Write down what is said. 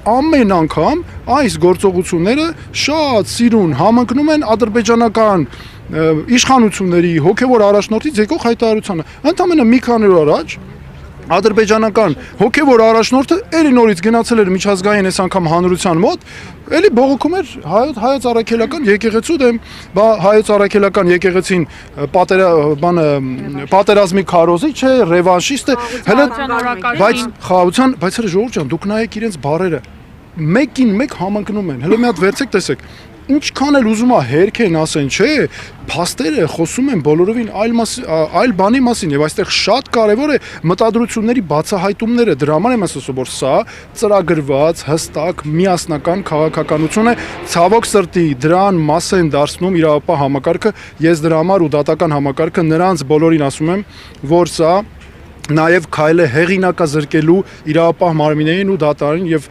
ամեն անգամ այս գործողությունները շատ սիրուն համընկնում են ադրբեջանական իշխանությունների հոգևոր առաջնորդից եկող հայտարարությանը։ Ընդամենը մի քանի օր առաջ ադրբեջանական հոգևոր առաջնորդը էլի նորից գնացել էր միջազգային այս անգամ հանրության մոտ, էլի բողոքում էր հայոց առաքելական եկեղեցու դեմ, հայոց առաքելական եկեղեցին պատերազմի քարոզիչ է, ռևանշիստ է, բայց խաղաղության, բայց հələ ժողովուրդ ջան, դուք նայեք իրենց բառերը, մեկին մեկ համընկնում են։ Հələ մի հատ վերցեք տեսեք։ Ինչքան էլ ուզում է հերքեն ասեն, չէ, փաստերը խոսում են բոլորովին այլ բանի մասին եւ այստեղ շատ կարեւոր է մտադրությունների բացահայտումները, դրա համար եմ ասում, որ սա ծրագրված, հստակ, միասնական քաղաքականություն է, ցավոք սրտի դրան մաս են դարձնում իրավապահ համակարգը, ես դրա համար ու դատական համակարգը նրանց բոլորին ասում եմ, որ սա նաեւ քայլ է հեղինակազրկելու իրավապահ մարմիններին ու դատարանին եւ